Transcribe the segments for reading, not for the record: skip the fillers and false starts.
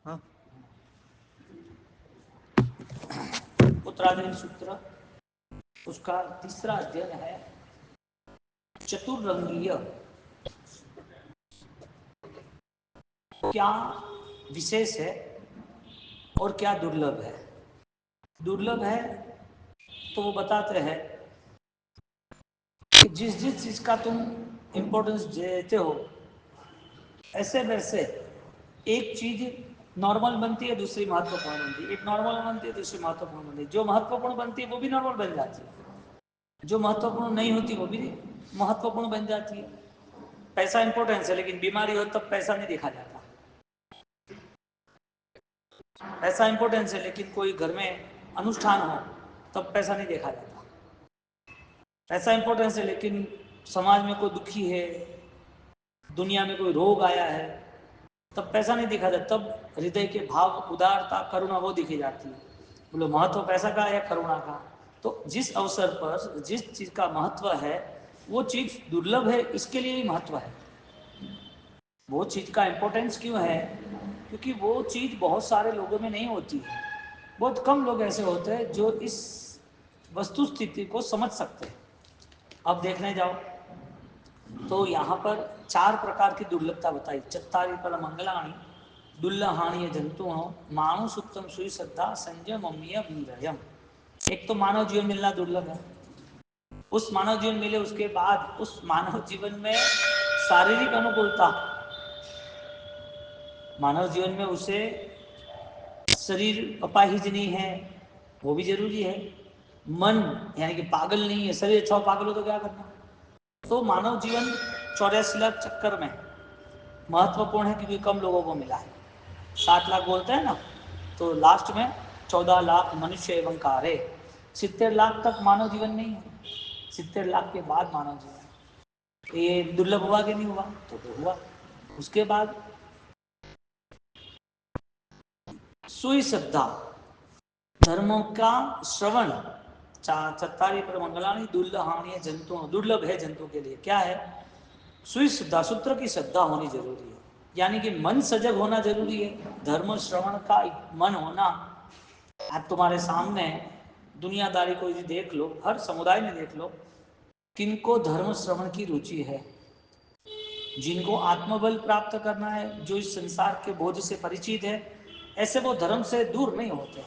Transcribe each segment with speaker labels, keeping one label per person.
Speaker 1: हाँ,
Speaker 2: उत्तराधीन सूत्र, उसका तीसरा अध्ययन है चतुर्रंगीय। क्या विशेष है और क्या दुर्लभ है। दुर्लभ है तो वो बताते हैं कि जिस जिस चीज का तुम इंपॉर्टेंस देते हो, ऐसे वैसे एक चीज नॉर्मल बनती है, दूसरी महत्वपूर्ण बनती है। एक नॉर्मल बनती है, दूसरी महत्वपूर्ण बनती है। जो महत्वपूर्ण बनती है वो भी नॉर्मल बन जाती है, जो महत्वपूर्ण नहीं होती वो भी महत्वपूर्ण बन जाती है। पैसा इंपॉर्टेंस है, लेकिन बीमारी हो तब पैसा नहीं देखा जाता। पैसा इंपॉर्टेंस है, लेकिन कोई घर में अनुष्ठान हो तब पैसा नहीं देखा जाता। पैसा इंपॉर्टेंस है, लेकिन समाज में कोई दुखी है, दुनिया में कोई रोग आया है, तब पैसा नहीं दिखा जाता। तब हृदय के भाव, उदारता, करुणा वो दिखी जाती है। बोलो महत्व पैसा का या करुणा का। तो जिस अवसर पर जिस चीज का महत्व है वो चीज दुर्लभ है, इसके लिए ही महत्व है। वो चीज का इंपॉर्टेंस क्यों है? क्योंकि वो चीज बहुत सारे लोगों में नहीं होती है। बहुत कम लोग ऐसे होते हैं जो इस वस्तु स्थिति को समझ सकते हैं। अब देखने जाओ तो यहाँ पर 4 प्रकार की दुर्लभता बताई। चत्तारी फल मंगलाणी दुर्लहाणीय जंतु मानुष उत्तम सुई श्रद्धा संजय मम्मीय वीरयम। एक तो मानव जीवन मिलना दुर्लभ है। उस मानव जीवन मिले उसके बाद उस मानव जीवन में शारीरिक अनुकूलता, मानव जीवन में उसे शरीर अपाहिज नहीं है, वो भी जरूरी है। मन यानी कि पागल नहीं है, शरीर अच्छा पागल हो तो क्या करना। तो मानव जीवन 84 लाख चक्कर में महत्वपूर्ण है, क्योंकि कम लोगों को मिला है। 7 लाख बोलते हैं ना, तो लास्ट में 14 लाख मनुष्य एवं कार्य। 70 लाख तक मानव जीवन नहीं है, 70 लाख के बाद मानव जीवन। ये दुर्लभ हुआ कि नहीं हुआ? तो हुआ। उसके बाद सुई श्रद्धा, धर्मों का श्रवण। चत्तारी पर मंगलानी दुर्लहानी जंतु, दुर्लभ है जंतु के लिए। क्या है? सुई श्रद्धा, सूत्र की श्रद्धा होनी जरूरी है, यानी कि मन सजग होना जरूरी है। धर्म श्रवण का मन होना। आज तुम्हारे सामने दुनियादारी को यदि देख लो, हर समुदाय में देख लो, किनको धर्म श्रवण की रुचि है। जिनको आत्मबल प्राप्त करना है, जो इस संसार के बोझ से परिचित है, ऐसे वो धर्म से दूर नहीं होते।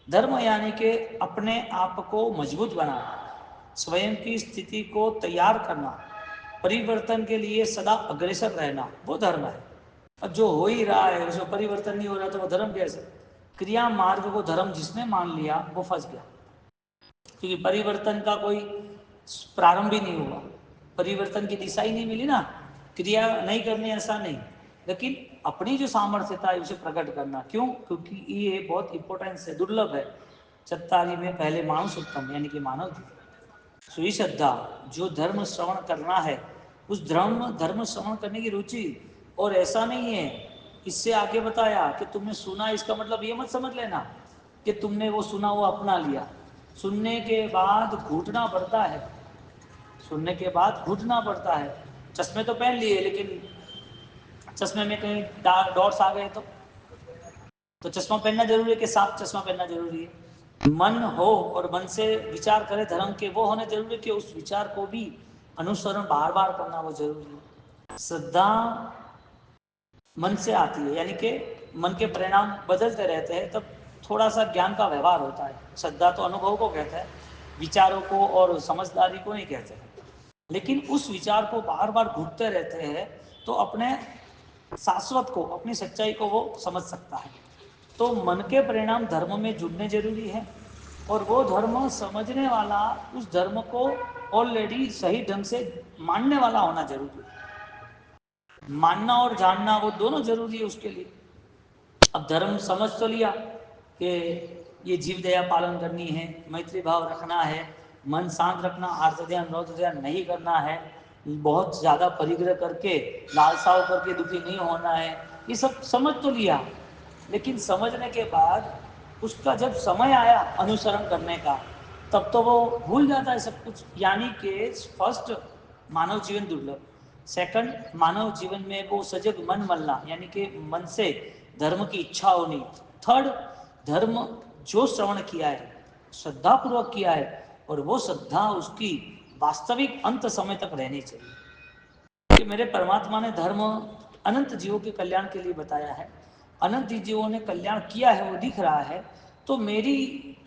Speaker 2: धर्म यानी कि अपने आप को मजबूत बनाना, स्वयं की स्थिति को तैयार करना, परिवर्तन के लिए सदा अग्रसर रहना, वो धर्म है। अब जो हो ही रहा है उसमें परिवर्तन नहीं हो रहा तो वो धर्म कैसे? क्रिया मार्ग को धर्म जिसने मान लिया वो फंस गया, क्योंकि परिवर्तन का कोई प्रारंभ ही नहीं हुआ, परिवर्तन की दिशा ही नहीं मिली ना। क्रिया नहीं करनी ऐसा नहीं, लेकिन अपनी जो सामर्थ्यता है उसे प्रकट करना। क्यों? क्योंकि ये बहुत इंपॉर्टेंस है, दुर्लभ है। चत्तारी में पहले मानुष उत्तम यानी कि मानव जीवन। सुई श्रद्धा, जो धर्म श्रवण करना है उस धर्म श्रवण करने की रुचि। और ऐसा नहीं है, इससे आगे बताया कि तुमने सुना, इसका मतलब ये मत समझ लेना कि तुमने वो सुना वो अपना लिया। सुनने के बाद घुटना पड़ता है, सुनने के बाद घुटना पड़ता है। चश्मे तो पहन लिए, लेकिन चश्मे में कहीं डॉट्स आ गए तो चश्मा पहनना जरूरी है कि साफ चश्मा पहनना जरूरी है। मन हो और मन से विचार करे धर्म के, वो होने जरूरी है कि उस विचार को भी अनुसरण बार बार करना वो जरूरी है। श्रद्धा मन से आती है, यानी कि मन के परिणाम बदलते रहते हैं, तब थोड़ा सा ज्ञान का व्यवहार होता है। श्रद्धा तो अनुभव को कहते हैं, विचारों को और समझदारी को नहीं कहते हैं। लेकिन उस विचार को बार बार घूरते रहते हैं तो अपने शाश्वत को, अपनी सच्चाई को वो समझ सकता है। तो मन के परिणाम धर्म में जुड़ने जरूरी है, और वो धर्म समझने वाला उस धर्म को ऑलरेडी सही ढंग से मानने वाला होना जरूरी है। मानना और जानना वो दोनों जरूरी है उसके लिए। अब धर्म समझ तो लिया कि ये जीव दया पालन करनी है, मैत्री भाव रखना है, मन शांत रखना, आर्त ध्यान रौद्र ध्यान नहीं करना है, बहुत ज़्यादा परिग्रह करके लालसाव करके दुखी नहीं होना है, ये सब समझ तो लिया। लेकिन समझने के बाद उसका जब समय आया अनुसरण करने का, तब तो वो भूल जाता है सब कुछ। यानी कि फर्स्ट, मानव जीवन दुर्लभ। सेकंड, मानव जीवन में वो सजग मन मलना, यानी कि मन से धर्म की इच्छा होनी। थर्ड, धर्म जो श्रवण किया है श्रद्धा पूर्वक किया है और वो श्रद्धा उसकी वास्तविक अंत समय तक रहनी चाहिए कि मेरे परमात्मा ने धर्म अनंत जीवों के कल्याण के लिए बताया है, अनंत जीवों ने कल्याण किया है वो दिख रहा है, तो मेरी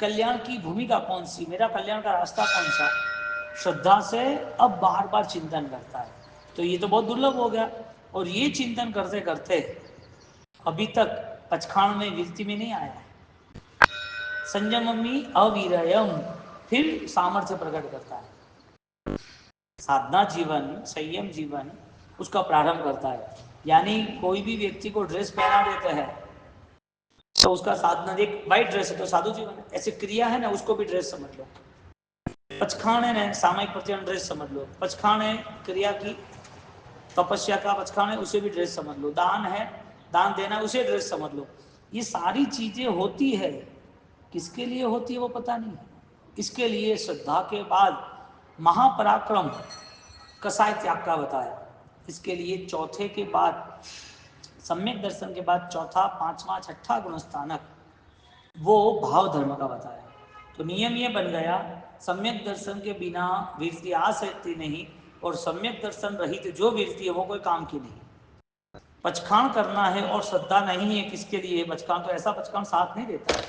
Speaker 2: कल्याण की भूमिका कौन सी, मेरा कल्याण का रास्ता कौन सा, श्रद्धा से अब बार बार चिंतन करता है। तो ये तो बहुत दुर्लभ हो गया। और ये चिंतन करते करते अभी तक पचखाण में वृत्ति में नहीं आया है। संयमी अवीरयम फिर सामर्थ्य प्रकट करता है। साधना जीवन, संयम जीवन उसका प्रारंभ करता है। यानी कोई भी व्यक्ति को ड्रेस पहना देते हैं तो उसका साधना, एक वाइट ड्रेस है तो साधु जीवन है, ऐसे क्रिया है ना उसको भी ड्रेस समझ लो। पचखाण है ना सामायिक प्रतिष्ठान ड्रेस समझ लो। पचखाण है क्रिया की, तपस्या का पचखाण है उसे भी ड्रेस समझ लो। दान है, दान देना उसे ड्रेस समझ लो। ये सारी चीजें होती है, किसके लिए होती है वो पता नहीं है। इसके लिए श्रद्धा के बाद महापराक्रम कसाय त्याग का बताया। इसके लिए चौथे के बाद, सम्यक दर्शन के बाद चौथा, पांचवा, छठा गुणस्थानक वो भाव धर्म का बताया। तो नियम ये बन गया, सम्यक दर्शन के बिना वृत्ति आ सकती नहीं और सम्यक दर्शन रहित जो वृत्ति है वो कोई काम की नहीं। पचखाण करना है और श्रद्धा नहीं है, किसके लिए पचखाण? तो ऐसा पचखाण साथ नहीं देता।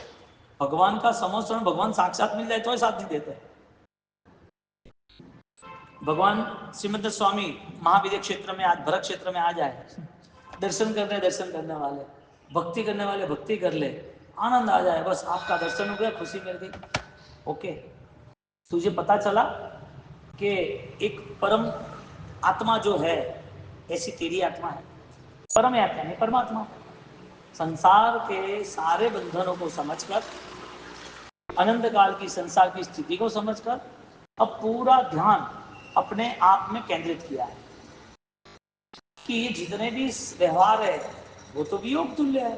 Speaker 2: भगवान का समोसरण भगवान साक्षात मिल जाए तो ही साथ नहीं देते। भगवान श्रीमद स्वामी महावीर क्षेत्र में आज, भरत क्षेत्र में आ जाए, दर्शन करने वाले, भक्ति करने वाले भक्ति कर ले, आनंद आ जाए, बस आपका दर्शन हो गया, खुशी मिल गई, ओके। तुझे पता चला कि एक परम आत्मा जो है, ऐसी तेरी आत्मा है, परम आत्मा नहीं परमात्मा, संसार के सारे बंधनों को समझकर, अनंत काल की संसार की स्थिति को समझकर अब पूरा ध्यान अपने आप में केंद्रित किया है कि ये जितने भी व्यवहार है वो तो वियोग तुल्य है,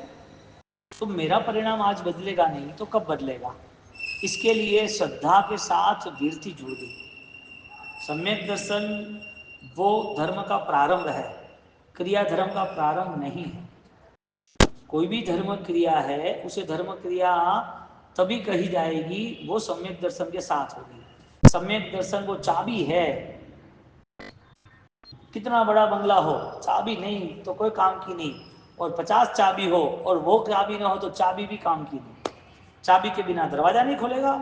Speaker 2: तो मेरा परिणाम आज बदलेगा नहीं तो कब बदलेगा? इसके लिए श्रद्धा के साथ वृत्ति जुड़ गई। सम्यक दर्शन वो धर्म का प्रारंभ है, क्रिया धर्म का प्रारंभ नहीं है। कोई भी धर्म क्रिया है उसे धर्म क्रिया तभी कही जाएगी वो सम्यक दर्शन के साथ होगी। सम्यक दर्शन वो चाबी है। कितना बड़ा बंगला हो, चाबी नहीं तो कोई काम की नहीं, और 50 चाबी हो और वो चाबी ना हो तो चाबी भी काम की नहीं। चाबी के बिना दरवाजा नहीं खुलेगा,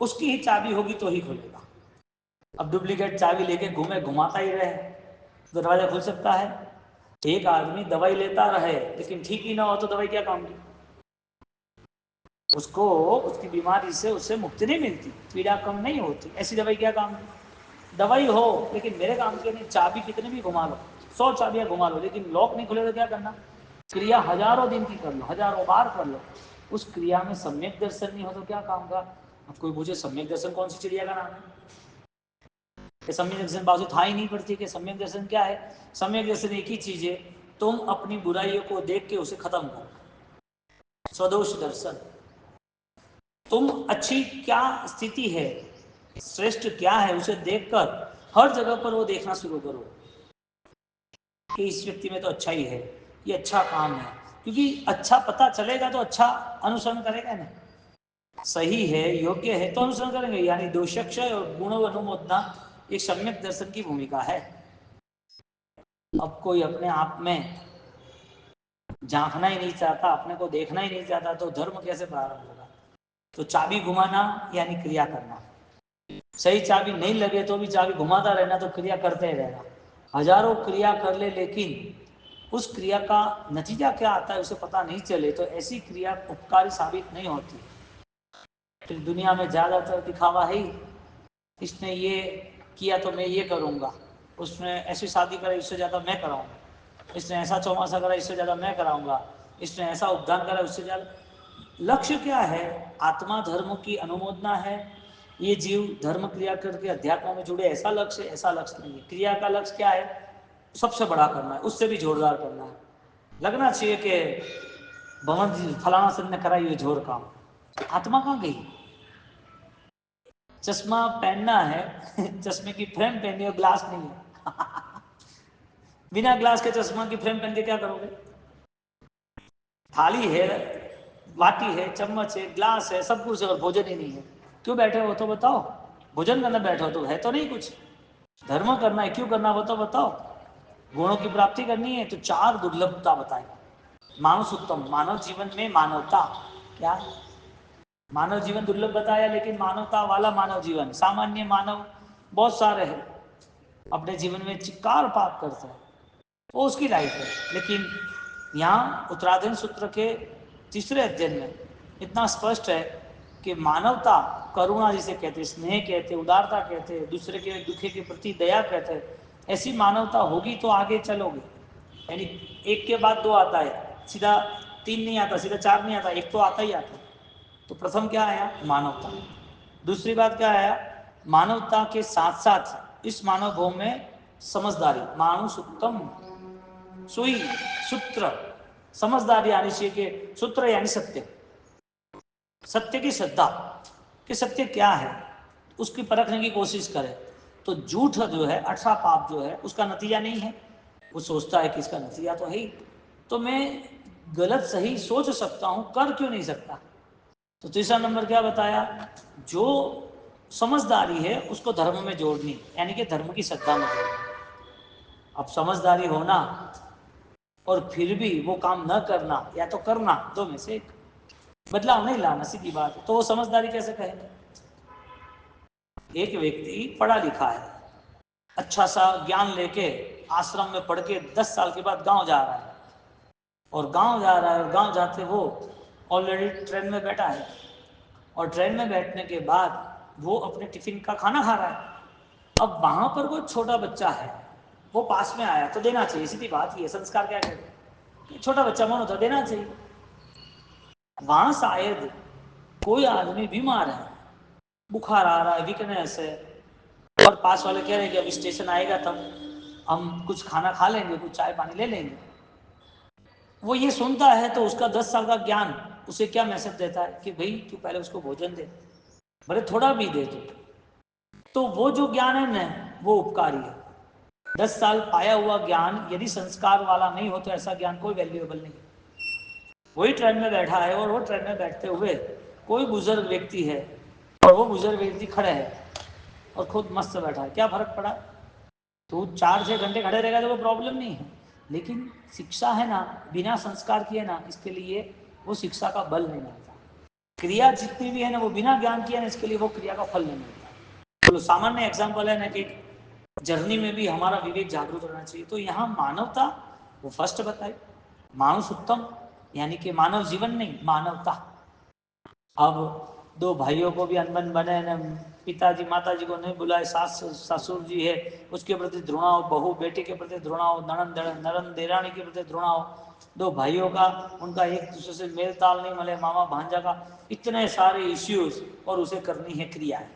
Speaker 2: उसकी ही चाबी होगी तो ही खुलेगा। अब डुप्लीकेट चाबी लेके घूमे, घुमाता ही रहे, दरवाजा खुल सकता है? एक आदमी दवाई लेता रहे लेकिन ठीक ही ना हो तो दवाई क्या काम की? उसको उसकी बीमारी से उससे मुक्ति नहीं मिलती, पीड़ा कम नहीं होती, ऐसी दवाई क्या काम की? दवाई हो लेकिन मेरे काम की नहीं। चाबी कितने भी घुमा लो, 100 चाबियां घुमा लो, लेकिन लॉक नहीं खुले तो क्या करना? क्रिया हजारों दिन की कर लो, हजारों बार कर लो, उस क्रिया में सम्यक दर्शन नहीं हो तो क्या काम का? अब कोई पूछे सम्यक दर्शन कौन सी चिड़िया का नाम है? कि सम्यक दर्शन बाजू था ही नहीं पड़ती कि सम्यक दर्शन क्या है? सम्यक दर्शन एक ही चीज है, तुम अपनी बुराइयों को देख के उसे खत्म करो। स्वदोष दर्शन, तुम अच्छी क्या स्थिति है, श्रेष्ठ क्या है, उसे देखकर हर जगह पर वो देखना शुरू करो कि इस व्यक्ति में तो अच्छा ही है, ये अच्छा काम है, क्योंकि अच्छा पता चलेगा तो अच्छा अनुसरण करेगा ना। सही है, योग्य है तो अनुसरण करेंगे। यानी दोषक्षय और गुण अनुमोदना एक सम्यक दर्शन की भूमिका है। अब कोई अपने आप में झांकना ही नहीं चाहता, अपने को देखना ही नहीं चाहता, तो धर्म कैसे प्रारंभ होगा? तो चाबी घुमाना यानी क्रिया करना। सही चाबी नहीं लगे तो भी चाबी घुमाता रहना, तो क्रिया करते ही रहना। हजारों क्रिया कर ले लेकिन उस क्रिया का नतीजा क्या आता है उसे पता नहीं चले तो ऐसी क्रिया उपकारी साबित नहीं होती। फिर दुनिया में ज़्यादातर दिखावा है ही, इसने ये किया तो मैं ये करूँगा, उसने ऐसी शादी करा इससे ज़्यादा मैं कराऊँगा, इसने ऐसा चौमासा करा इससे ज़्यादा मैं कराऊँगा, इसने ऐसा उपदान करा उससे ज़्यादा। लक्ष्य क्या है? आत्मा धर्म की अनुमोदना है, ये जीव धर्म क्रिया करके अध्यात्म में जुड़े, ऐसा लक्ष्य? ऐसा लक्ष्य नहीं है। क्रिया का लक्ष्य क्या है? सबसे बड़ा करना है, उससे भी जोरदार करना है। लगना चाहिए कि भवन फलाना सिंह ने करा ये जोर काम। आत्मा कहाँ गई? चश्मा पहनना है चश्मे की फ्रेम पहनी है, ग्लास नहीं है बिना ग्लास के चश्मा की फ्रेम पहन के क्या करोगे? थाली है, बाटी है, चम्मच है, ग्लास है, सब कुछ है और भोजन ही नहीं है। क्यों बैठे हो तो बताओ? भोजन करना बैठे हो तो है तो नहीं कुछ। धर्म करना है, क्यों करना वो तो बताओ? गुणों की प्राप्ति करनी है तो चार दुर्लभता बताई। मानुष उत्तम, मानव जीवन में मानवता क्या? मानव जीवन दुर्लभ बताया, लेकिन मानवता वाला मानव जीवन, सामान्य मानव बहुत सारे हैं अपने जीवन में चिक्कार पाप करते हैं, वो उसकी लाइफ है। लेकिन यहाँ उत्तराधीन सूत्र के तीसरे अध्ययन में इतना स्पष्ट है कि मानवता, करुणा जिसे कहते हैं, स्नेह कहते हैं, उदारता कहते हैं, दूसरे के दुखे के प्रति दया कहते हैं, ऐसी मानवता होगी तो आगे चलोगे। यानी एक के बाद दो आता है, सीधा तीन नहीं आता, सीधा चार नहीं आता, एक तो आता ही आता है। तो प्रथम क्या आया? मानवता। दूसरी बात क्या आया? मानवता के साथ साथ इस मानव भूमि में समझदारी, मानुष उत्तम, सुई सूत्र, समझदारी आनी चाहिए कि सूत्र यानी सत्य, सत्य की श्रद्धा कि सत्य क्या है उसकी परखने की कोशिश करें। तो झूठ जो है, 18 पाप जो है, उसका नतीजा नहीं है। वो सोचता है कि इसका नतीजा तो है ही, तो मैं गलत सही सोच सकता हूं, कर क्यों नहीं सकता? तो तीसरा नंबर क्या बताया? जो समझदारी है उसको धर्म में जोड़नी, यानी कि धर्म की श्रद्धा में जोड़नी। अब समझदारी होना और फिर भी वो काम न करना या तो करना, दो में से एक, बदलाव नहीं लाना, सीधी बात है। तो वो समझदारी कैसे कहेंगे? एक व्यक्ति पढ़ा लिखा है, अच्छा सा ज्ञान लेके आश्रम में पढ़ के 10 साल के बाद गांव जा रहा है, और गांव जा रहा है, और गांव जाते वो ऑलरेडी ट्रेन में बैठा है, और ट्रेन में बैठने के बाद वो अपने टिफिन का खाना खा रहा है। अब वहां पर कोई छोटा बच्चा है, वो पास में आया तो देना चाहिए, सीधी बात ये संस्कार क्या कहते हैं, छोटा बच्चा मन होता देना चाहिए। वहां शायद कोई आदमी बीमार है, बुखार आ रहा है, वीकनेस है, और पास वाले कह रहे हैं कि अब स्टेशन आएगा तब हम कुछ खाना खा लेंगे, कुछ चाय पानी ले लेंगे। वो ये सुनता है तो उसका 10 साल का ज्ञान उसे क्या मैसेज देता है कि भाई तू पहले उसको भोजन दे, भले थोड़ा भी दे तो वो जो ज्ञान है ना, वो उपकारी है। 10 साल पाया हुआ ज्ञान यदि संस्कार वाला नहीं हो तो ऐसा ज्ञान कोई वैल्यूएबल नहीं है। वही ट्रेन में बैठा है और वो ट्रेन में बैठते हुए कोई बुजुर्ग व्यक्ति है, और वो बुजुर्ग व्यक्ति खड़े है और खुद मस्त बैठा है, क्या फर्क पड़ा? तो 4-6 घंटे खड़े रहेगा तो वो प्रॉब्लम नहीं है, लेकिन शिक्षा है ना, बिना संस्कार किए ना, इसके लिए वो शिक्षा का बल नहीं मिलता। क्रिया जितनी भी है ना, वो बिना ज्ञान किए ना, इसके लिए वो क्रिया का फल नहीं मिलता। तो सामान्य एग्जाम्पल है ना कि जर्नी में भी हमारा विवेक जागरूक रहना चाहिए। तो यहाँ मानवता वो फर्स्ट बताई, मानुष उत्तम, यानी कि मानव जीवन नहीं, मानवता। अब दो भाइयों को भी अनबन बने न, पिताजी माताजी को नहीं बुलाए, सास ससुर जी है उसके प्रति द्रोणा हो, बहू बेटे के प्रति द्रोणा हो, नरन नरन देरानी के प्रति द्रोणा हो, दो भाइयों का उनका एक दूसरे से मेल ताल नहीं मिले, मामा भांजा का, इतने सारे इश्यूज, और उसे करनी है क्रिया है,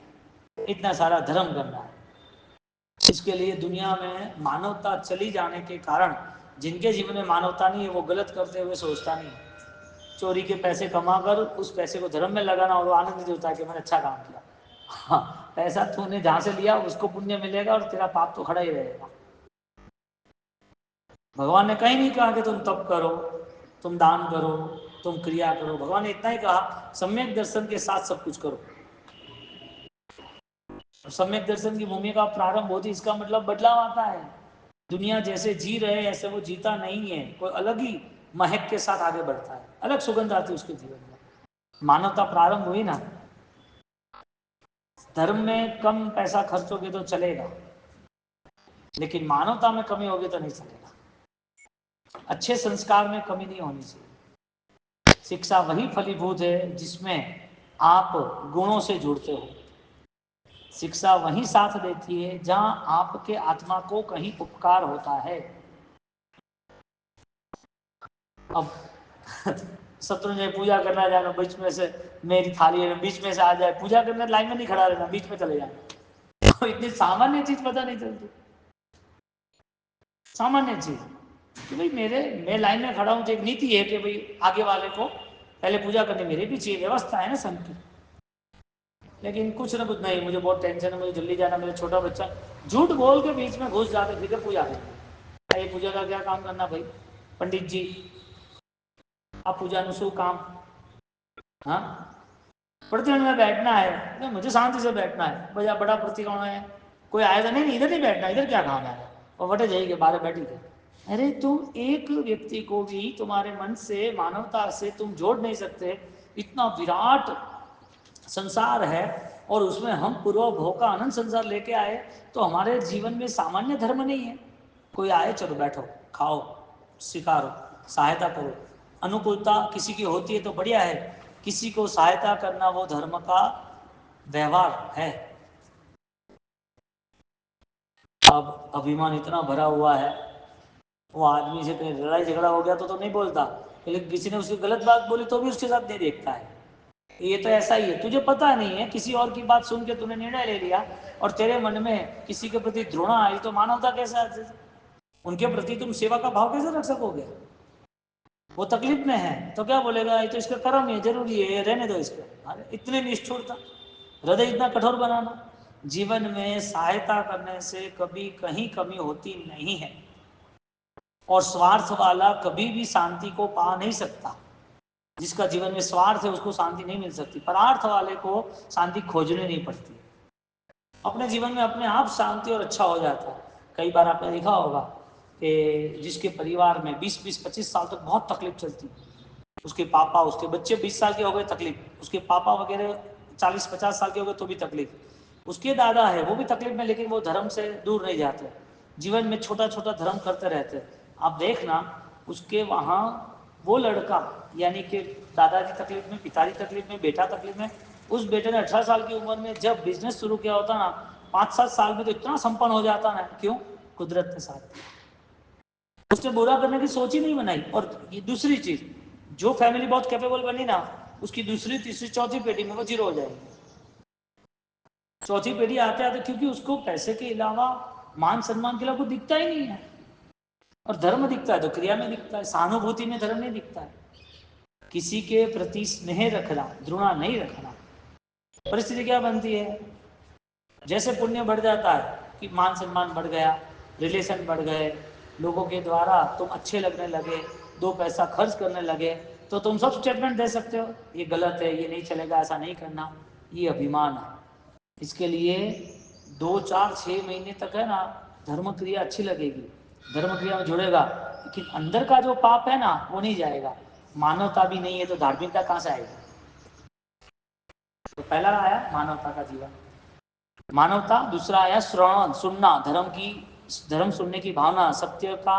Speaker 2: इतना सारा धर्म करना है। इसके लिए दुनिया में मानवता चली जाने के कारण जिनके जीवन में मानवता नहीं है वो गलत करते हुए सोचता नहीं। चोरी के पैसे कमाकर उस पैसे को धर्म में लगाना, और वो आनंदित होता है कि मैंने अच्छा काम किया। हाँ, पैसा तूने जहां से लिया उसको पुण्य मिलेगा और तेरा पाप तो खड़ा ही रहेगा। भगवान ने कहीं नहीं कहा कि तुम तप करो, तुम दान करो, तुम क्रिया करो। भगवान ने इतना ही कहा सम्यक दर्शन के साथ सब कुछ करो। सम्यक दर्शन की भूमिका प्रारंभ होती, इसका मतलब बदलाव आता है। दुनिया जैसे जी रहे ऐसे वो जीता नहीं है, कोई अलग ही महक के साथ आगे बढ़ता है, अलग सुगंध आती है उसके जीवन में। मानवता प्रारंभ हुई ना, धर्म में कम पैसा खर्चोगे तो चलेगा, लेकिन मानवता में कमी होगी तो नहीं चलेगा। अच्छे संस्कार में कमी नहीं होनी चाहिए। शिक्षा वही फलीभूत है जिसमें आप गुणों से जुड़ते हो। शिक्षा वही साथ देती है जहां आपके आत्मा को कहीं उपकार होता है। अब शत्रुंजय पूजा करना जाना, बीच में से मेरी थाली है, बीच में से आ जाए पूजा करने, लाइन में नहीं खड़ा रहना, बीच में चले जाना। तो इतनी सामान्य चीज पता नहीं चलती, सामान्य चीज कि भाई मैं लाइन में खड़ा हूं तो एक नीति है कि भाई आगे वाले को पहले पूजा करनी, मेरी भी चाहिए, व्यवस्था है ना संघ की। लेकिन कुछ ना कुछ नहीं, मुझे बहुत टेंशन है, मुझे जल्दी जाना, मेरा छोटा बच्चा, झूठ बोल के बीच में घुस जाते फिर पूजा करना। ये पूजा का क्या काम करना भाई? पंडित जी આ પૂજાનું શું કામ? हाँ, प्रतिकोण में बैठना है, नहीं मुझे शांति से बैठना है, भैया बड़ा प्रतिकोण है, कोई आया तो नहीं इधर नहीं बैठना, इधर क्या काम है, और वटे जाइए बाहर बैठी थे। अरे तुम एक व्यक्ति को भी तुम्हारे मन से, मानवता से तुम जोड़ नहीं सकते। इतना विराट संसार है और उसमें हम पूर्व भोग का आनंद संसार लेके आए, तो हमारे जीवन में सामान्य धर्म नहीं है। कोई आए चलो बैठो, खाओ, स्वीकारो, सहायता करो। अनुकूलता किसी की होती है तो बढ़िया है, किसी को सहायता करना वो धर्म का व्यवहार है। अब अभिमान इतना भरा हुआ है, वो आदमी से कहीं लड़ाई झगड़ा हो गया तो नहीं बोलता, लेकिन किसी ने उसकी गलत बात बोली तो भी उसके साथ नहीं देखता है। ये तो ऐसा ही है, तुझे पता नहीं है, किसी और की बात सुन के तूने निर्णय ले लिया और तेरे मन में किसी के प्रति घृणा आई, तो मानवता कैसे आ? उनके प्रति तुम सेवा का भाव कैसे रख सकोगे? वो तकलीफ में है तो क्या बोलेगा, ये तो इसका कर्म है, जरूरी है, रहने दो इसको। अरे इतनी निष्ठुरता, हृदय इतना कठोर बनाना। जीवन में सहायता करने से कभी कहीं कमी होती नहीं है, और स्वार्थ वाला कभी भी शांति को पा नहीं सकता। जिसका जीवन में स्वार्थ है उसको शांति नहीं मिल सकती, परार्थ वाले को शांति खोजनी नहीं पड़ती। अपने जीवन में अपने आप शांति और अच्छा हो जाता है। कई बार आपने देखा होगा कि जिसके परिवार में 20-25 साल तक बहुत तकलीफ चलती, उसके पापा, उसके बच्चे 20 साल के हो गए तकलीफ, उसके पापा वगैरह 40-50 साल के हो गए तो भी तकलीफ, उसके दादा है वो भी तकलीफ में, लेकिन वो धर्म से दूर नहीं जाते, जीवन में छोटा छोटा धर्म करते रहते। आप देखना उसके वहाँ वो लड़का, यानी कि दादाजी तकलीफ में, पिताजी तकलीफ में, बेटा तकलीफ में, उस बेटे ने 18 साल की उम्र में जब बिजनेस शुरू किया होता ना, 5-7 साल में तो इतना संपन्न हो जाता ना। क्यों? कुदरत के साथ उसने बुरा करने की सोच ही नहीं बनाई। और ये दूसरी चीज, जो फैमिली बहुत कैपेबल बनी ना, उसकी दूसरी तीसरी चौथी पीढ़ी में वो जीरो हो जाएगी। चौथी पीढ़ी आते आते, क्योंकि उसको पैसे के अलावा, मान सम्मान के अलावा कुछ दिखता ही नहीं है। और धर्म दिखता है तो क्रिया में दिखता है, सहानुभूति में धर्म नहीं दिखता है। किसी के प्रति स्नेह रखना, घृणा नहीं रखना। परिस्थिति क्या बनती है, जैसे पुण्य बढ़ जाता है कि मान सम्मान बढ़ गया, रिलेशन बढ़ गए, लोगों के द्वारा तुम अच्छे लगने लगे, 2 पैसा खर्च करने लगे, तो तुम सब स्टेटमेंट दे सकते हो, ये गलत है, ये नहीं चलेगा, ऐसा नहीं करना। ये अभिमान है। इसके लिए 2-4-6 महीने तक है ना, धर्म क्रिया अच्छी लगेगी, धर्म क्रिया में जुड़ेगा, लेकिन अंदर का जो पाप है ना वो नहीं जाएगा। मानवता भी नहीं है तो धार्मिकता कहाँ से आएगी? तो पहला आया मानवता का जीवन, मानवता। दूसरा आया श्रवण, सुनना, धर्म सुनने की भावना, सत्य का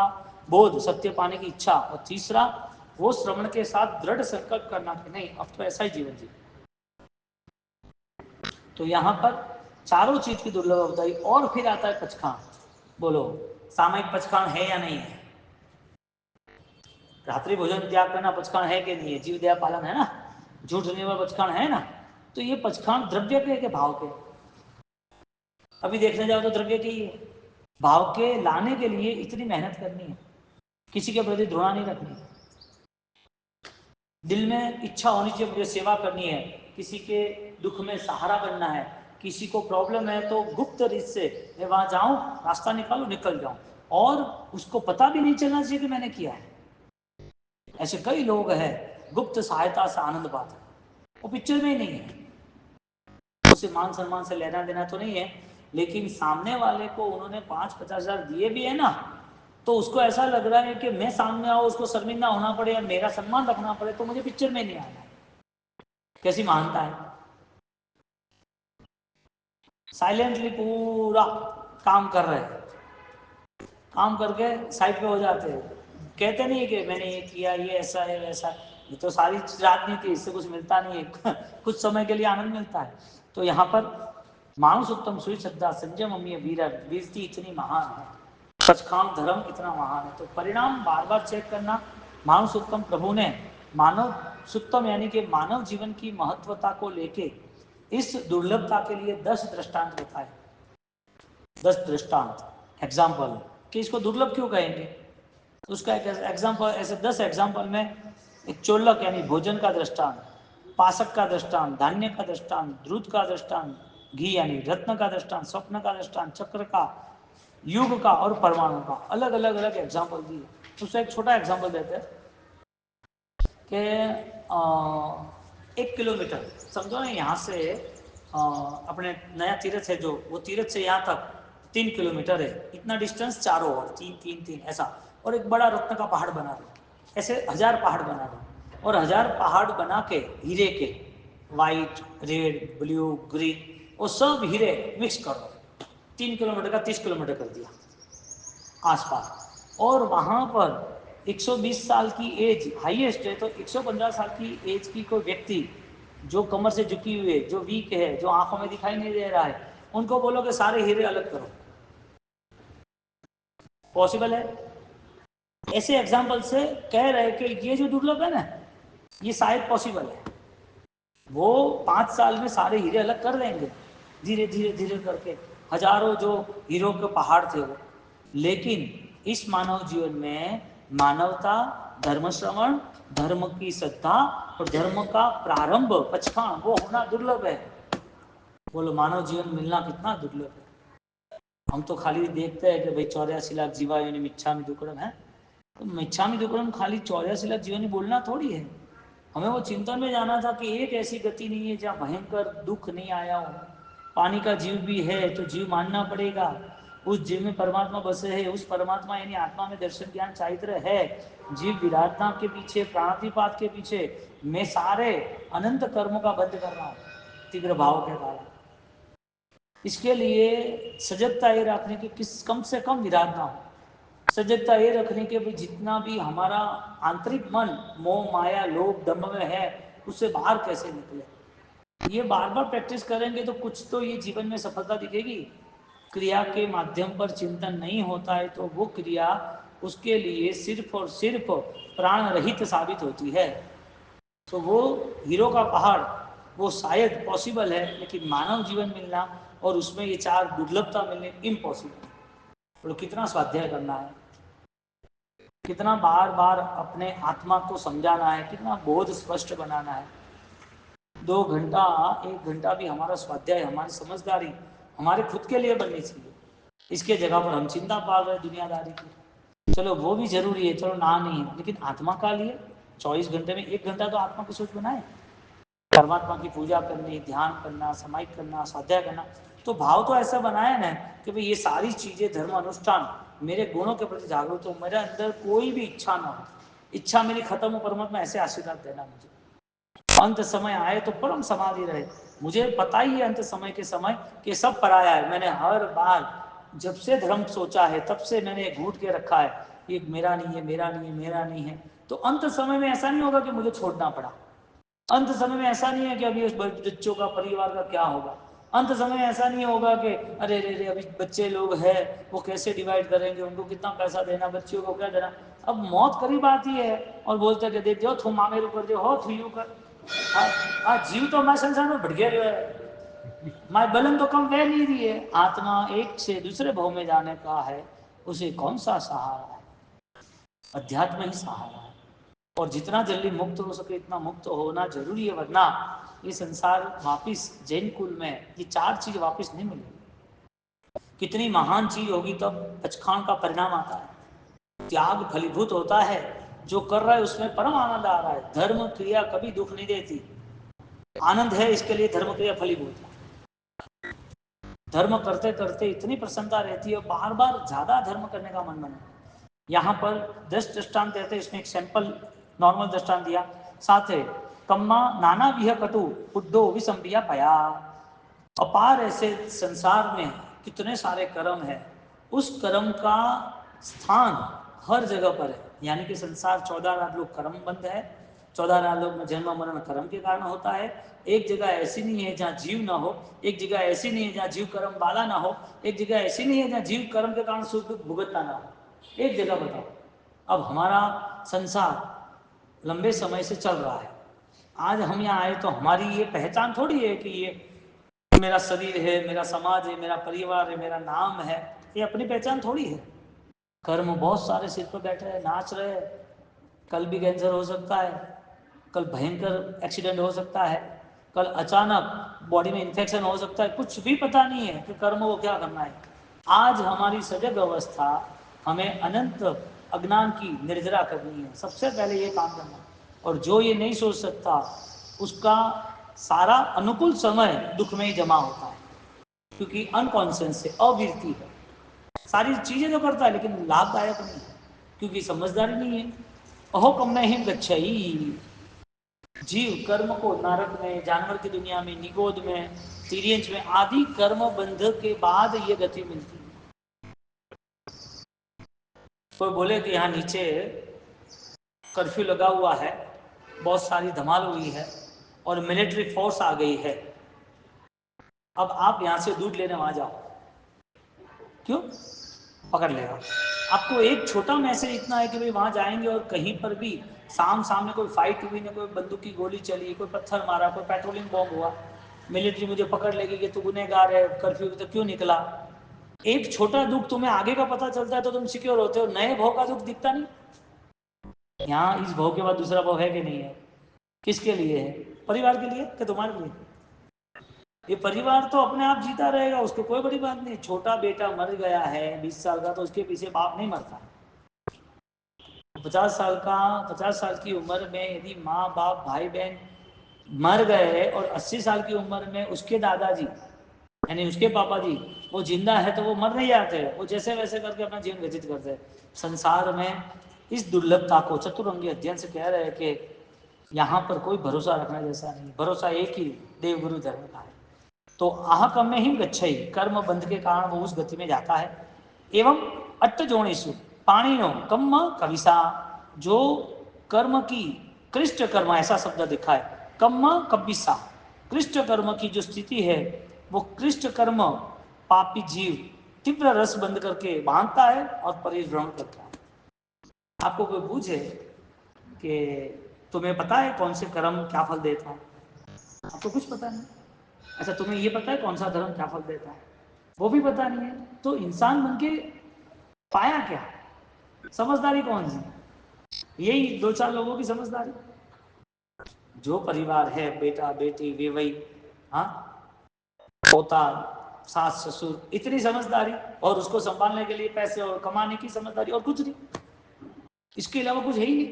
Speaker 2: बोध, सत्य पाने की इच्छा। और तीसरा वो श्रवण के साथ दृढ़ संकल्प करना कि नहीं अब तो ऐसा ही जीवन जी। तो यहाँ पर चारों चीज की दुर्लभ बताई। और फिर आता है पचखान। बोलो सामयिक पचखान है या नहीं है? रात्रि भोजन त्याग करना पचखान है कि नहीं है? जीव दया पालन है ना, झूठ नहीं वाला पचखान है ना। तो ये पचखान द्रव्य के भाव के, अभी देखने जाओ तो द्रव्य के ही है। भाव के लाने के लिए इतनी मेहनत करनी है, किसी के प्रति घृणा नहीं रखनी, दिल में इच्छा होनी चाहिए मुझे सेवा करनी है, किसी के दुख में सहारा बनना है, किसी को प्रॉब्लम है तो गुप्त रीत से मैं वहां जाऊं, रास्ता निकालू, निकल जाऊं, और उसको पता भी नहीं चलना चाहिए कि मैंने किया है। ऐसे कई लोग हैं गुप्त सहायता से आनंद पाते, वो पिक्चर में ही नहीं है, उसे मान सम्मान से लेना देना तो नहीं है, लेकिन सामने वाले को उन्होंने 5-50 हजार दिए भी है ना, तो उसको ऐसा लग रहा है कि मैं सामने आऊं, उसको शर्मिंदा होना पड़े या मेरा सम्मान रखना पड़े, तो मुझे पिक्चर में नहीं आना। कैसी महानता है। साइलेंटली पूरा काम कर रहे हैं, काम करके साइड पे हो जाते हैं, कहते नहीं कि मैंने ये किया, ये ऐसा है वैसा। ये तो सारी राजनीति, इससे कुछ मिलता नहीं है कुछ समय के लिए आनंद मिलता है। तो यहाँ पर मानुष उत्तम सुई श्रद्धा संजय मम्मी वीर वीरती इतनी महान है, सचखान धर्म इतना महान है। तो परिणाम बार बार चेक करना। मानुष उत्तम प्रभु ने मानव सुत्तम यानी कि मानव जीवन की महत्वता को लेके इस दुर्लभता के लिए 10 दृष्टांत बताए। 10 दृष्टांत एग्जाम्पल कि इसको दुर्लभ क्यों कहेंगे, उसका एक एग्जाम्पल, ऐसे 10 एग्जाम्पल में एक चोलक यानी भोजन का दृष्टांत, पासक का दृष्टांत, धान्य का दृष्टांत, दूध का दृष्टांत, घी यानी रत्न का दृष्टांत, स्वप्न का दृष्टांत, चक्र का, युग का और परमाणु का, अलग अलग एग्जाम्पल दिए। उससे एक छोटा एग्जाम्पल देते हैं कि 1 किलोमीटर समझो ना, यहाँ से अपने नया तीर्थ है जो, वो तीर्थ से यहाँ तक 3 किलोमीटर है, इतना डिस्टेंस चारों ओर, तीन तीन तीन ऐसा, और एक बड़ा रत्न का पहाड़ बना दो, ऐसे 1000 पहाड़ बना दो, और 1000 पहाड़ बना के हीरे के, वाइट, रेड, ब्लू, ग्रीन, वो सब हीरे मिक्स कर दो, 3 किलोमीटर का 30 किलोमीटर कर दिया आसपास, और वहाँ पर 120 साल की एज हाईएस्ट है, तो 115 साल की एज की कोई व्यक्ति जो कमर से झुकी हुई है, जो वीक है, जो आंखों में दिखाई नहीं दे रहा है, उनको बोलो कि सारे हीरे अलग करो, पॉसिबल है? ऐसे एग्जाम्पल से कह रहे कि ये जो दुर्लभ है ना, ये शायद पॉसिबल है। वो 5 साल में सारे हीरे अलग कर देंगे, धीरे धीरे धीरे करके, हजारों जो हीरो के पहाड़ थे वो। लेकिन इस मानव जीवन में मानवता, धर्म श्रवण, धर्म की श्रद्धा और धर्म का प्रारंभ, पचखान, वो होना दुर्लभ है। बोलो, मानव जीवन मिलना कितना दुर्लभ है। हम तो खाली देखते हैं कि भाई 84 लाख जीवा यानी मिच्छामि दुक्कड़म है, तो मिच्छामि दुक्कड़म खाली 84 लाख जीवानी बोलना थोड़ी है। हमें वो चिंतन में जाना था कि एक ऐसी गति नहीं है जहाँ भयंकर दुख नहीं आया हो। पानी का जीव भी है तो जीव मानना पड़ेगा, उस जीव में परमात्मा बसे है, उस परमात्मा यानी आत्मा में दर्शन ज्ञान चारित्र है। जीव विराटता के पीछे, प्राणातिपात के पीछे मैं सारे अनंत कर्मों का बंद कर रहा हूँ तीव्र भाव के कारण। इसके लिए सजगता ये रखने की किस कम से कम विराटना हो, सजगता ये रखने के भी जितना भी हमारा आंतरिक मन मोह माया लोभ दम्भ में है, उससे बाहर कैसे निकले। ये बार बार प्रैक्टिस करेंगे तो कुछ तो ये जीवन में सफलता दिखेगी। क्रिया के माध्यम पर चिंतन नहीं होता है तो वो क्रिया उसके लिए सिर्फ और सिर्फ प्राण रहित साबित होती है। तो वो हीरो का पहाड़ वो शायद पॉसिबल है, लेकिन मानव जीवन मिलना और उसमें ये 4 दुर्लभता मिलने इम्पॉसिबल है। तो कितना स्वाध्याय करना है, कितना बार बार अपने आत्मा को समझाना है, कितना बोध स्पष्ट बनाना है। 2 घंटा 1 घंटा भी हमारा स्वाध्याय, हमारी समझदारी हमारे खुद के लिए बननी चाहिए। इसके जगह पर हम चिंता पाल रहे दुनियादारी की। चलो वो भी जरूरी है, चलो ना नहीं है, लेकिन आत्मा का लिए 24 घंटे में 1 घंटा तो आत्मा की सोच बनाए, परमात्मा की पूजा करनी, ध्यान करना, समाहित करना, स्वाध्याय करना। तो भाव तो ऐसा बनाया ना कि भाई ये सारी चीजें धर्म अनुष्ठान मेरे गुणों के प्रति जागरूक हो, मेरे अंदर कोई भी इच्छा ना हो, इच्छा मेरी खत्म हो, परमात्मा ऐसे आशीर्वाद देना मुझे। अंत समय आए तो परम समाधि रहे। मुझे पता ही है अंत समय के समय कि सब पराया है। मैंने हर बार जब से धर्म सोचा है तब से मैंने घूट के रखा है, ये मेरा नहीं है, मेरा नहीं है, मेरा नहीं है। तो अंत समय में ऐसा नहीं होगा कि मुझे छोड़ना पड़ा। अंत समय में ऐसा नहीं है कि अभी उस बच्चों का, परिवार का क्या होगा। अंत समय में ऐसा नहीं होगा कि अरे रे रे अभी बच्चे लोग हैं, वो कैसे डिवाइड करेंगे, उनको कितना पैसा देना, बच्चियों को क्या देना। अब मौत करीब आती है और बोलते कि दे दो थू मामे ऊपर दे हो थू यू कर। जीव तो मैं संसार में भटके रहे है, माय बलन तो कम वह नहीं रही है। आत्मा एक से दूसरे भाव में जाने का है, उसे कौन सा सहारा है? अध्यात्म ही सहारा है। और जितना जल्दी मुक्त हो सके इतना मुक्त होना जरूरी है, वरना ये संसार वापिस जैन कुल में ये 4 चीज वापिस नहीं मिलेगी। कितनी महान चीज होगी तब पचखान का परिणाम आता है, त्याग फलीभूत होता है, जो कर रहा है उसमें परम आनंद आ रहा है। धर्म क्रिया कभी दुख नहीं देती, आनंद है, इसके लिए धर्म क्रिया फलीभूत है। धर्म करते करते इतनी प्रसन्नता रहती है, बार बार ज्यादा धर्म करने का मन बने। यहाँ पर 10 दृष्टांत देते, इसमें एक सैंपल नॉर्मल दृष्टांत दिया। साथ है कम्मा नाना विह कटु उड्डो विसंबिया पया। अपार ऐसे संसार में कितने सारे कर्म है, उस कर्म का स्थान हर जगह पर है। यानी कि संसार 14 लाख लोग कर्म बंद है, 14 लाख लोग में जन्म मरण कर्म के कारण होता है। एक जगह ऐसी नहीं है जहाँ जीव ना हो, एक जगह ऐसी नहीं है जहाँ जीव कर्म वाला ना हो, एक जगह ऐसी नहीं है जहाँ जीव कर्म के कारण सुख दुख भुगतना ना हो। एक जगह बताओ। अब हमारा संसार लंबे समय से चल रहा है, आज हम यहाँ आए तो हमारी ये पहचान थोड़ी है कि ये मेरा शरीर है, मेरा समाज है, मेरा परिवार है, मेरा नाम है, ये अपनी पहचान थोड़ी है। कर्म बहुत सारे सिर पर बैठे हैं, नाच रहे हैं। कल भी कैंसर हो सकता है, कल भयंकर एक्सीडेंट हो सकता है, कल अचानक बॉडी में इन्फेक्शन हो सकता है, कुछ भी पता नहीं है कि कर्म को क्या करना है। आज हमारी सजग अवस्था हमें अनंत अज्ञान की निर्जरा करनी है, सबसे पहले ये काम करना है। और जो ये नहीं सोच सकता उसका सारा अनुकूल समय दुख में ही जमा होता है, क्योंकि अनकॉन्शियस से अविरति है, सारी चीजें तो करता है लेकिन लाभदायक नहीं है, क्योंकि समझदारी नहीं है। अहो कम में हिम गच्छई, जीव कर्म को नरक में, जानवर की दुनिया में, निगोद में, तिर्यंच में आदि कर्म बंध के बाद ये गति मिलती है। कोई बोले कि यहाँ नीचे कर्फ्यू लगा हुआ है, बहुत सारी धमाल हुई है और मिलिट्री फोर्स आ गई है, अब आप यहां से दूध लेने वहां जाओ, क्यों? पकड़ लेगा आपको। एक छोटा मैसेज इतना है कि भाई वहां जाएंगे और कहीं पर भी सामने कोई फाइट हुई ना, कोई बंदूक की गोली चली, कोई पत्थर मारा, कोई पेट्रोलिंग बॉम्ब हुआ, मिलिट्री मुझे पकड़ लेगी कि तू गुनहगार है, कर्फ्यू तो क्यों निकला। एक छोटा दुख तुम्हें आगे का पता चलता है तो तुम सिक्योर होते हो, नए भाव का दुख दिखता नहीं। यहाँ इस भाव के बाद दूसरा भाव है कि नहीं है? किसके लिए है? परिवार के लिए कि तुम्हारे लिए? ये परिवार तो अपने आप जीता रहेगा, उसको कोई बड़ी बात नहीं। छोटा बेटा मर गया है 20 साल का, तो उसके पीछे बाप नहीं मरता। 50 साल की उम्र में यदि माँ बाप भाई बहन मर गए और 80 साल की उम्र में उसके दादाजी यानी उसके पापा जी वो जिंदा है, तो वो मर नहीं जाते, वो जैसे वैसे करके अपना जीवन व्यतीत करते हैं। संसार में इस दुर्लभता को चतुरंगी अध्ययन से कह रहे हैं कि यहाँ पर कोई भरोसा रखने जैसा नहीं, भरोसा एक ही देवगुरु धर्म का है। तो आहकम में ही गच्छई, कर्म बंध के कारण वो उस गति में जाता है। एवं अट्टजोणीसु पाणिनो कम्म कविसा, जो कर्म की कृष्ट कर्म, ऐसा शब्द दिखा है कम्म कविसा, कृष्ट कर्म की जो स्थिति है वो कृष्ट कर्म पापी जीव तीव्र रस बंद करके बांधता है और परिभ्रमण करता है। आपको कोई पूछे कि तुम्हें पता है कौन से कर्म क्या फल देता है? आपको कुछ पता नहीं। अच्छा, तुम्हें ये पता है कौन सा धर्म क्या फल देता है? वो भी पता नहीं है। तो इंसान बन के पाया क्या? समझदारी कौन सी? यही 2-4 लोगों की समझदारी। जो परिवार है, बेटा बेटी वेवई, हाँ, पोता सास ससुर, इतनी समझदारी, और उसको संभालने के लिए पैसे और कमाने की समझदारी, और कुछ नहीं, इसके अलावा कुछ है ही नहीं।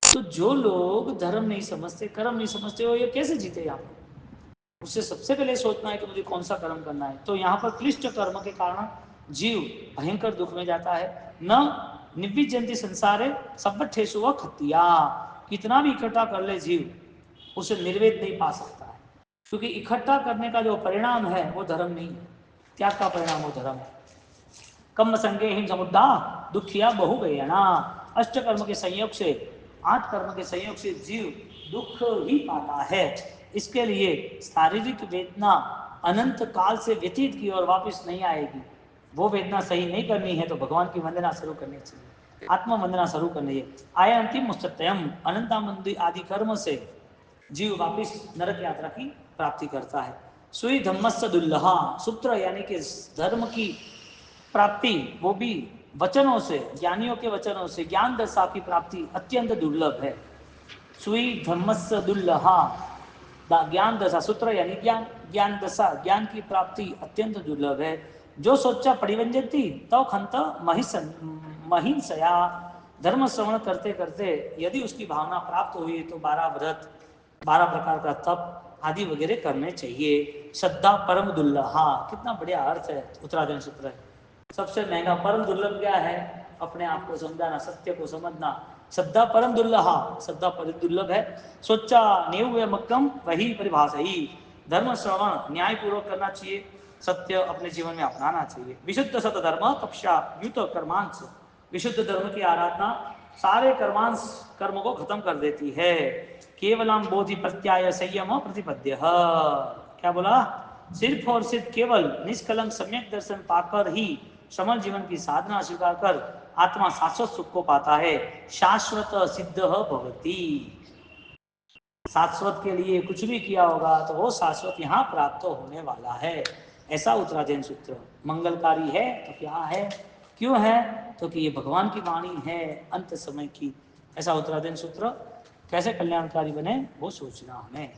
Speaker 2: तो जो लोग धर्म नहीं समझते, कर्म नहीं समझते, वो ये कैसे जीते यहाँ पर? उससे सबसे पहले सोचना है कि मुझे कौन सा कर्म करना है। तो यहाँ पर क्लिष्ट कर्म के कारण जीव भयंकर दुख में जाता है। न निविजंती संसारे सब्बठेसु व खतिया, कितना भी इकट्ठा कर ले जीव उसे निर्वेद नहीं पा सकता है, क्योंकि इकट्ठा करने का जो परिणाम है वो धर्म नहीं है, त्याग का परिणाम वो धर्म है। कम संगे हिम समुद्दा दुखिया बहु गए ना, अष्ट कर्म के संयोग से, 8 कर्म के संयोग से जीव दुख ही पाता है। इसके लिए शारीरिक वेदना अनंत काल से व्यतीत की और वापस नहीं आएगी। वो वेदना सही नहीं करनी है तो भगवान की वंदना शुरू करनी चाहिए, आत्मा वंदना शुरू करनी है। आया अंतिम मुस्तत्यम, अनंतामंदी आदि कर्म से जीव वापिस नरक यात्रा की प्राप्ति करता है। सुई धम्मस्य दुल्लहा, सूत्र यानी कि धर्म की प्राप्ति वो भी वचनों से, ज्ञानियों के वचनों से, ज्ञान दशा की प्राप्ति अत्यंत दुर्लभ है। सुई धम्मस्य दुर्लहा, ज्ञान दशा, सूत्र यानी ज्ञान, ज्ञान दशा, ज्ञान की प्राप्ति अत्यंत दुर्लभ है। जो सोचा परिवंजती तो खंत महिंसया, धर्म श्रवण करते करते यदि उसकी भावना प्राप्त हुई तो 12 व्रत, 12 प्रकार का तप आदि वगैरह करने चाहिए। श्रद्धा परम दुर्लहा, कितना बढ़िया अर्थ है उत्तराधीन सूत्र है। सबसे महंगा परम दुर्लभ क्या है? अपने आप को समझाना, सत्य को समझना। श्रद्धा परम दुर्लहा, श्रद्धा परम दुर्लभ है। सोचा नेव मक्कम वही परिभाषा ही, धर्म श्रवण न्याय पूर्वक करना चाहिए, सत्य अपने जीवन में अपनाना चाहिए। विशुद्ध सत धर्म तपस्या युत कर्मांश, विशुद्ध धर्म की आराधना सारे कर्मांश, कर्म को खत्म कर देती है। केवलम बोधि प्रत्याय संयम प्रतिपद्य, क्या बोला? सिर्फ और सिर्फ केवल निष्कलंक सम्यक दर्शन पाकर ही समल जीवन की साधना स्वीकार कर आत्मा शाश्वत सुख को पाता है। शाश्वत सिद्ध भवती, शाश्वत के लिए कुछ भी किया होगा तो वो शाश्वत यहाँ प्राप्त होने वाला है। ऐसा उत्तराधीन सूत्र मंगलकारी है। तो क्या है, क्यों है? तो कि ये भगवान की वाणी है अंत समय की। ऐसा उत्तराधीन सूत्र कैसे कल्याणकारी बने वो सोचना हमें।